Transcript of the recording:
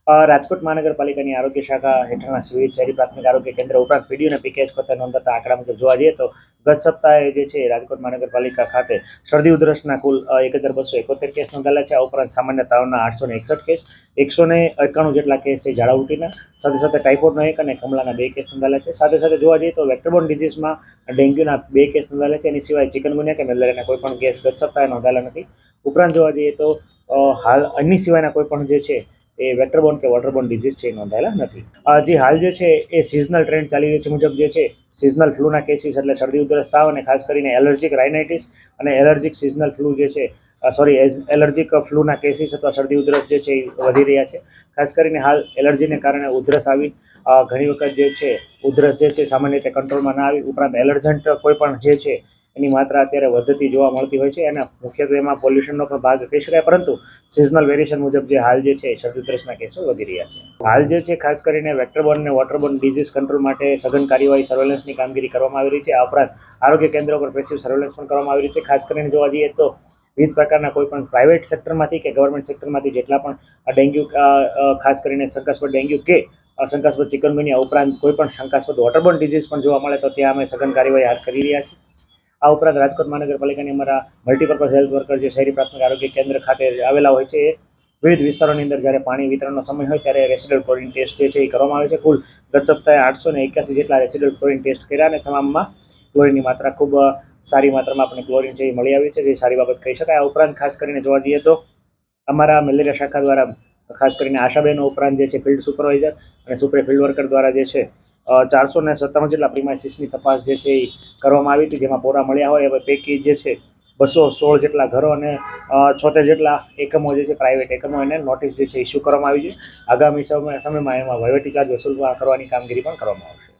રાજકોટ મહાનગરપાલિકાની આરોગ્ય શાખા હેઠળના વિવિધ શહેરી પ્રાથમિક આરોગ્ય કેન્દ્ર ઉપરાંત પીડી અને પીકેએસ ખાતે નોંધાતા આંકડા મુજબ જોવા જઈએ તો ગત સપ્તાહે જે છે રાજકોટ મહાનગરપાલિકા ખાતે શરદી ઉધરસના કુલ 1271 કેસ નોંધાયેલા છે. આ ઉપરાંત સામાન્ય તાવના 861 કેસ, 191 જેટલા કેસ છે ઝાડા ઉલટીના, સાથે સાથે ટાઇફોઇડનો 1 અને કમળાના 2 કેસ નોંધાયેલા છે. સાથે સાથે જોવા જઈએ તો વેક્ટરબોર્ન ડિઝીઝમાં ડેન્ગ્યુના 2 કેસ નોંધાયેલા છે. એની સિવાય ચિકનગુનિયા કે મેલેરિયાના કોઈ પણ કેસ ગત સપ્તાહે નોંધાયેલા નથી. ઉપરાંત જોવા જઈએ તો હાલ અન્ય સિવાયના કોઈ પણ જે છે એ વેક્ટરબોર્ન કે વોટરબોર્ન ડિઝીઝ છે એ નોંધાયેલા નથી. જે હાલ જે છે એ સિઝનલ ટ્રેન્ડ ચાલી રહ્યો છે મુજબ જે છે સિઝનલ ફ્લૂના કેસીસ એટલે શરદી ઉધરસ તાવ અને ખાસ કરીને એલર્જીક રાઇનાઇટિસ અને એલર્જીક સિઝનલ ફ્લૂ જે છે એલર્જીક ફ્લૂના કેસીસ અથવા શરદી ઉધરસ જે છે એ વધી રહ્યા છે. ખાસ કરીને હાલ એલર્જીને કારણે ઉધરસ આવી ઘણી વખત જે છે ઉધરસ જે છે સામાન્ય રીતે કંટ્રોલમાં ના આવી, ઉપરાંત એલર્જન્ટ કોઈ પણ જે છે એની માત્રા અત્યારે વધતી જોવા મળતી હોય છે. અને મુખ્યત્વે એમાં પોલ્યુશનનો પણ ભાગ કહી શકાય, પરંતુ સિઝનલ વેરિએશન મુજબ જે હાલ જે છે શરદી ઉધરસના કેસો વધી રહ્યા છે. હાલ જે છે ખાસ કરીને વેક્ટરબોર્ન અને વોટરબોર્ન ડિઝીઝ કંટ્રોલ માટે સઘન કાર્યવાહી સર્વેલન્સની કામગીરી કરવામાં આવી રહી છે. આ ઉપરાંત આરોગ્ય કેન્દ્રો પર પેસિવ સર્વેલન્સ પણ કરવામાં આવી રહી છે. ખાસ કરીને જોવા જઈએ તો વિવિધ પ્રકારના કોઈ પણ પ્રાઇવેટ સેક્ટરમાંથી કે ગવર્મેન્ટ સેક્ટરમાંથી જેટલા પણ ડેન્ગ્યુ ખાસ કરીને શંકાસ્પદ ડેન્ગ્યુ કે શંકાસ્પદ ચિકનગુનિયા ઉપરાંત કોઈ પણ શંકાસ્પદ વોટરબોર્ન ડિઝીઝ પણ જોવા મળે તો ત્યાં અમે સઘન કાર્યવાહી હાથ કરી રહ્યા છીએ. આ ઉપરાંત રાજકોટ મહાનગરપાલિકાની અમારા મલ્ટીપર્પઝ હેલ્થ વર્કર જે શહેરી પ્રાથમિક આરોગ્ય કેન્દ્ર ખાતે આવેલા હોય છે એ વિવિધ વિસ્તારોની અંદર જ્યારે પાણી વિતરણનો સમય હોય ત્યારે રેસિડલ ક્લોરીન ટેસ્ટ જે છે એ કરવામાં આવે છે. કુલ ગત સપ્તાહે 881 જેટલા રેસિડલ ક્લોરીન ટેસ્ટ કર્યા અને તમામમાં ક્લોરીનની માત્રા ખૂબ સારી માત્રામાં આપણે ક્લોરીન છે એ મળી આવી છે, જે સારી બાબત કહી શકાય. આ ઉપરાંત ખાસ કરીને જોવા જઈએ તો અમારા મેલેરિયા શાખા દ્વારા ખાસ કરીને આશાબેનો ઉપરાંત જે છે ફિલ્ડ સુપરવાઇઝર અને સુપર ફિલ્ડ વર્કર દ્વારા જે છે 457 જેટલા પ્રિમાઇસીસની તપાસ જે છે એ કરવામાં આવી હતી, જેમાં પોરા મળ્યા હોય એ પૈકી જે છે 216 જેટલા ઘરો અને 76 જેટલા એકમો જે છે પ્રાઇવેટ એકમો એને નોટિસ જે છે ઇસ્યુ કરવામાં આવી છે. આગામી સમયમાં એમાં વહીવટી ચાર્જ વસૂલ કરવાની કામગીરી પણ કરવામાં આવશે.